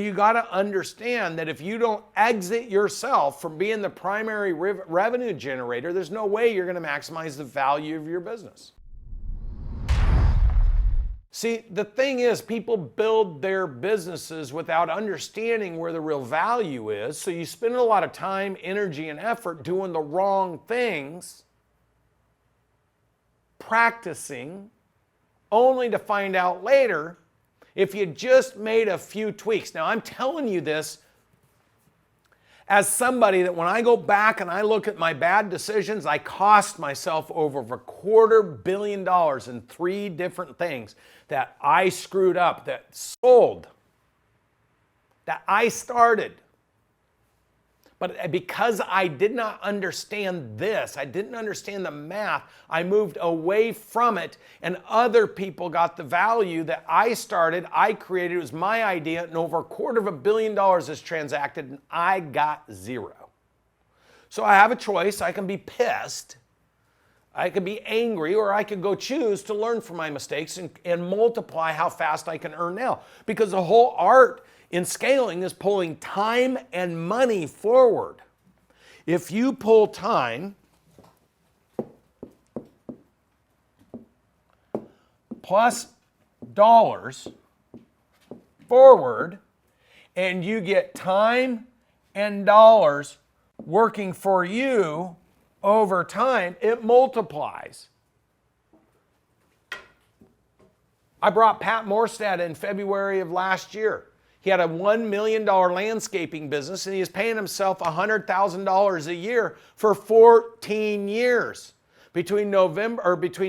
You got to understand that if you don't exit yourself from being the primary revenue generator, there's no way you're going to maximize the value of your business. See, the thing is, people build their businesses without understanding where the real value is. So you spend a lot of time, energy, and effort doing the wrong things, practicing, only to find out later if you just made a few tweaks. Now, I'm telling you this as somebody that when I go back and I look at my bad decisions, I cost myself over $250 million in 3 different things that I screwed up, that sold, that I started. But because I did not understand this, I didn't understand the math, I moved away from it, and other people got the value that I started, I created. It was my idea, and over $250 million is transacted, and I got 0. So I have a choice. I can be pissed, I could be angry, or I could go choose to learn from my mistakes and multiply how fast I can earn now. Because the whole art in scaling is pulling time and money forward. If you pull time plus dollars forward, and you get time and dollars working for you over time, it multiplies. I brought Pat Morstad in February of last year. He had a $1 million landscaping business, and he was paying himself $100,000 a year for 14 years. Between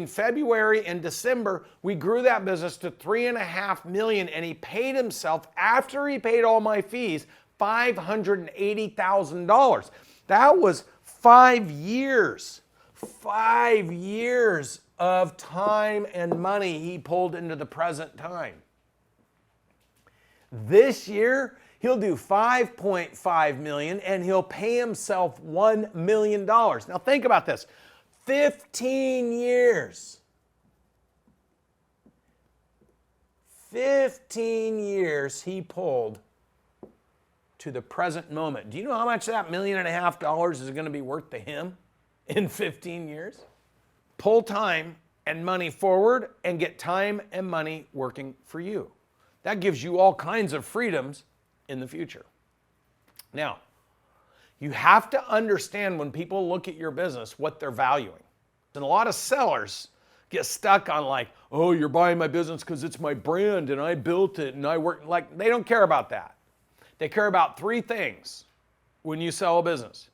February and December, we grew that business to $3.5 million, and he paid himself, after he paid all my fees, $580,000. That was 5 years. 5 years of time and money he pulled into the present time. This year, he'll do $5.5 million, and he'll pay himself $1 million. Now think about this. 15 years. 15 years he pulled to the present moment. Do you know how much that $1.5 million is going to be worth to him in 15 years? Pull time and money forward and get time and money working for you. That gives you all kinds of freedoms in the future. Now, you have to understand when people look at your business what they're valuing. And a lot of sellers get stuck on like, oh, you're buying my business because it's my brand and I built it and I work. Like, they don't care about that. They care about 3 things when you sell a business.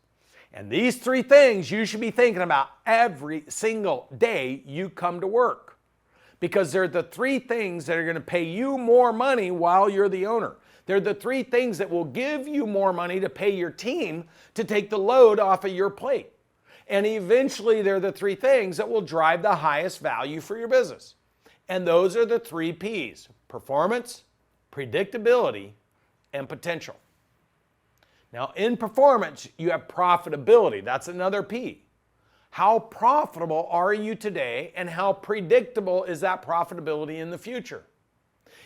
And these 3 things you should be thinking about every single day you come to work. Because they're the 3 things that are going to pay you more money while you're the owner. They're the 3 things that will give you more money to pay your team to take the load off of your plate. And eventually they're the 3 things that will drive the highest value for your business. And those are the 3 P's: performance, predictability, and potential. Now, in performance, you have profitability. That's another P. How profitable are you today, and how predictable is that profitability in the future?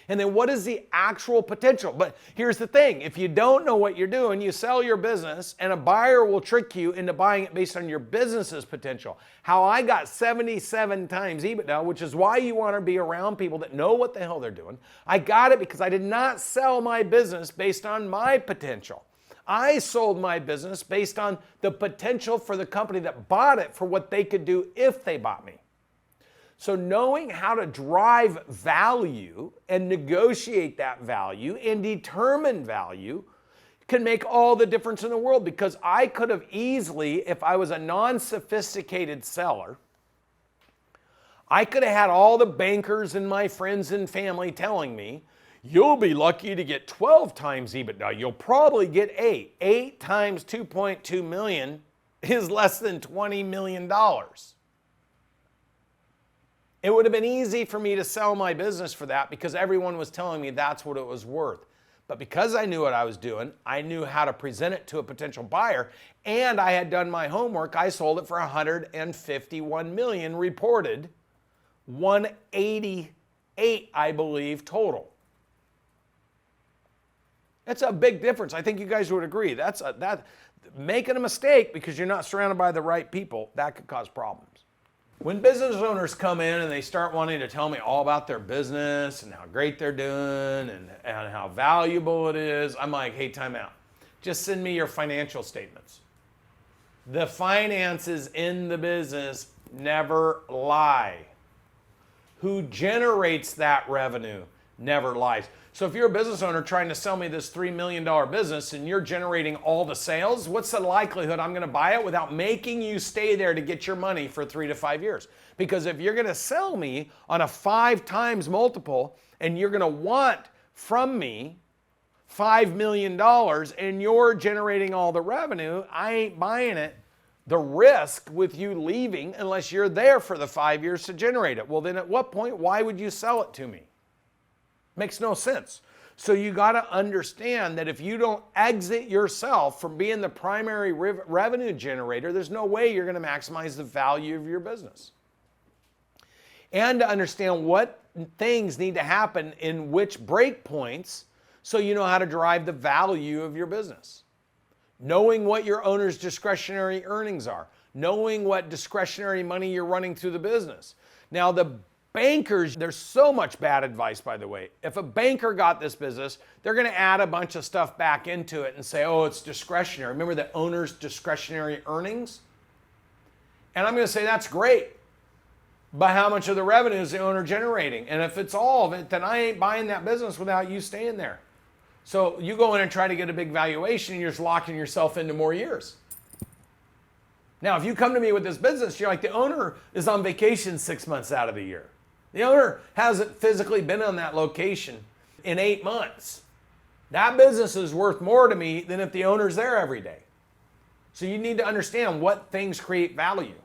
And then what is the actual potential? But here's the thing. If you don't know what you're doing, you sell your business, and a buyer will trick you into buying it based on your business's potential. How I got 77 times EBITDA, which is why you want to be around people that know what the hell they're doing. I got it because I did not sell my business based on my potential. I sold my business based on the potential for the company that bought it for what they could do if they bought me. So knowing how to drive value and negotiate that value and determine value can make all the difference in the world, because I could have easily, if I was a non-sophisticated seller, I could have had all the bankers and my friends and family telling me, you'll be lucky to get 12 times EBITDA. You'll probably get 8. 8 times 2.2 million is less than $20 million. It would have been easy for me to sell my business for that because everyone was telling me that's what it was worth. But because I knew what I was doing, I knew how to present it to a potential buyer, and I had done my homework, I sold it for $151 million reported, 188, I believe, total. That's a big difference. I think you guys would agree. Making a mistake because you're not surrounded by the right people, that could cause problems. When business owners come in and they start wanting to tell me all about their business and how great they're doing and how valuable it is, I'm like, hey, time out. Just send me your financial statements. The finances in the business never lie. Who generates that revenue never lies. So if you're a business owner trying to sell me this $3 million business and you're generating all the sales, what's the likelihood I'm going to buy it without making you stay there to get your money for 3 to 5 years? Because if you're going to sell me on a 5 times multiple and you're going to want from me $5 million and you're generating all the revenue, I ain't buying it. The risk with you leaving unless you're there for the 5 years to generate it. Well, then at what point, why would you sell it to me? Makes no sense. So you got to understand that if you don't exit yourself from being the primary revenue generator, there's no way you're going to maximize the value of your business. And to understand what things need to happen in which break points so you know how to drive the value of your business. Knowing what your owner's discretionary earnings are. Knowing what discretionary money you're running through the business. Now, the bankers, there's so much bad advice, by the way. If a banker got this business, they're going to add a bunch of stuff back into it and say, oh, it's discretionary. Remember the owner's discretionary earnings? And I'm going to say, that's great. But how much of the revenue is the owner generating? And if it's all of it, then I ain't buying that business without you staying there. So you go in and try to get a big valuation and you're just locking yourself into more years. Now, if you come to me with this business, you're like, the owner is on vacation 6 months out of the year. The owner hasn't physically been on that location in 8 months. That business is worth more to me than if the owner's there every day. So you need to understand what things create value.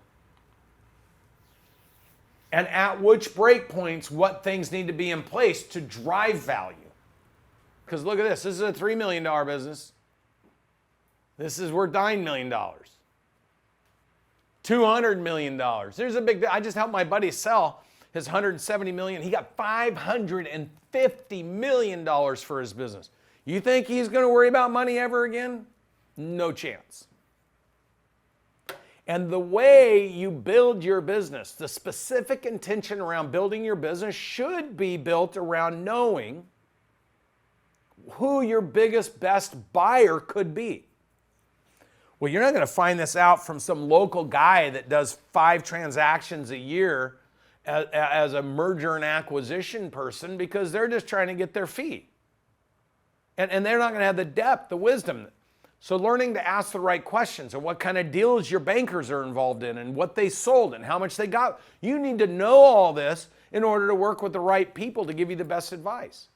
And at which break points, what things need to be in place to drive value. Because look at this. This is a $3 million business. This is worth $9 million. $200 million. There's a big, I just helped my buddy sell his $170 million. He got $550 million for his business. You think he's going to worry about money ever again? No chance. And the way you build your business, the specific intention around building your business should be built around knowing who your biggest, best buyer could be. Well, you're not going to find this out from some local guy that does 5 transactions a year as a merger and acquisition person because they're just trying to get their fee. And they're not going to have the depth, the wisdom. So learning to ask the right questions and what kind of deals your bankers are involved in and what they sold and how much they got. You need to know all this in order to work with the right people to give you the best advice.